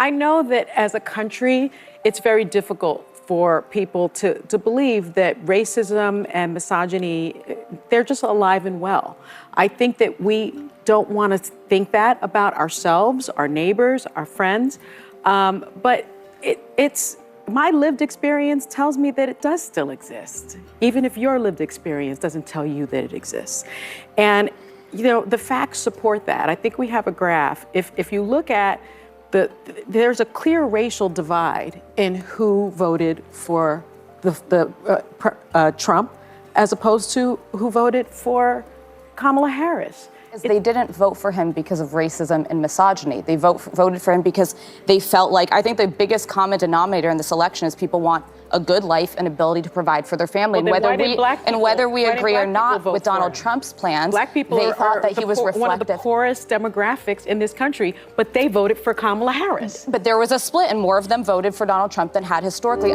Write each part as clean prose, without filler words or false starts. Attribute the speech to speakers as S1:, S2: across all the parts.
S1: I know that as a country, it's very difficult for people to believe that racism and misogyny, they're just alive and well. I think that we don't want to think that about ourselves, our neighbors, our friends, but it's my lived experience tells me that it does still exist, even if your lived experience doesn't tell you that it exists. And you know, the facts support that. I think we have a graph. If you look at there's a clear racial divide in who voted for Trump as opposed to who voted for Kamala Harris.
S2: They didn't vote for him because of racism and misogyny. They voted for him because they felt like, I think the biggest common denominator in this election is people want a good life and ability to provide for their family.
S1: Well,
S2: and whether we agree or not with Donald Trump's plans,
S1: Black people
S2: they thought that he was reflective.
S1: One of the poorest demographics in this country, but they voted for Kamala Harris.
S2: But there was a split, and more of them voted for Donald Trump than had historically.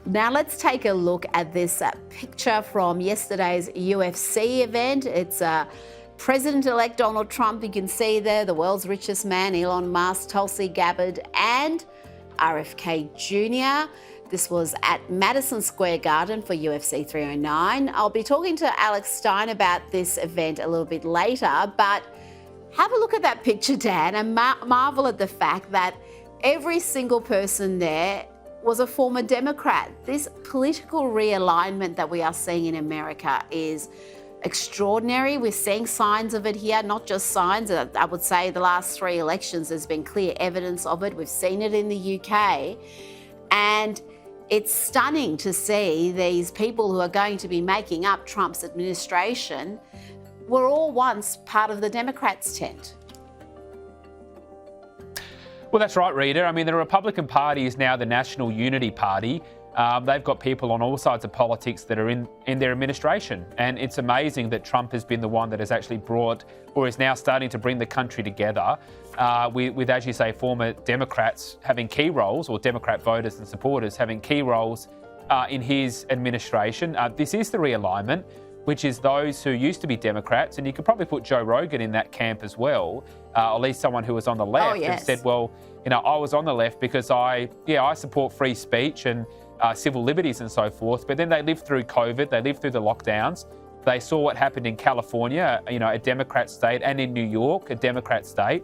S3: Now let's take a look at this picture from yesterday's UFC event. It's President-elect Donald Trump, you can see there, the world's richest man, Elon Musk, Tulsi Gabbard, and RFK Jr. This was at Madison Square Garden for UFC 309. I'll be talking to Alex Stein about this event a little bit later, but have a look at that picture, Dan, and marvel at the fact that every single person there was a former Democrat. This political realignment that we are seeing in America is extraordinary. We're seeing signs of it here, not just signs. I would say the last 3 elections, there's been clear evidence of it. We've seen it in the UK. And it's stunning to see these people who are going to be making up Trump's administration were all once part of the Democrats' tent.
S4: Well, that's right, Rita. I mean, the Republican Party is now the National Unity Party. They've got people on all sides of politics that are in their administration. And it's amazing that Trump has been the one that has actually brought, or is now starting to bring the country together with, as you say, former Democrats having key roles, or Democrat voters and supporters having key roles in his administration. This is the realignment, which is those who used to be Democrats, and you could probably put Joe Rogan in that camp as well, at least someone who was on the left, and said, well, you know, I was on the left because I support free speech and civil liberties and so forth. But then they lived through COVID, they lived through the lockdowns. They saw what happened in California, you know, a Democrat state, and in New York, a Democrat state,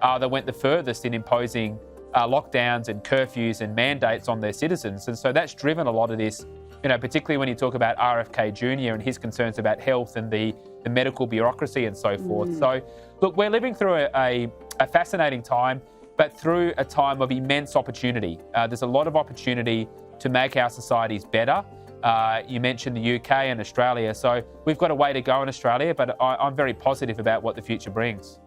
S4: that went the furthest in imposing lockdowns and curfews and mandates on their citizens. And so that's driven a lot of this, you know, particularly when you talk about RFK Jr. and his concerns about health and the medical bureaucracy and so forth. So, look, we're living through a fascinating time, but through a time of immense opportunity. There's a lot of opportunity to make our societies better. You mentioned the UK and Australia, so we've got a way to go in Australia, but I'm very positive about what the future brings.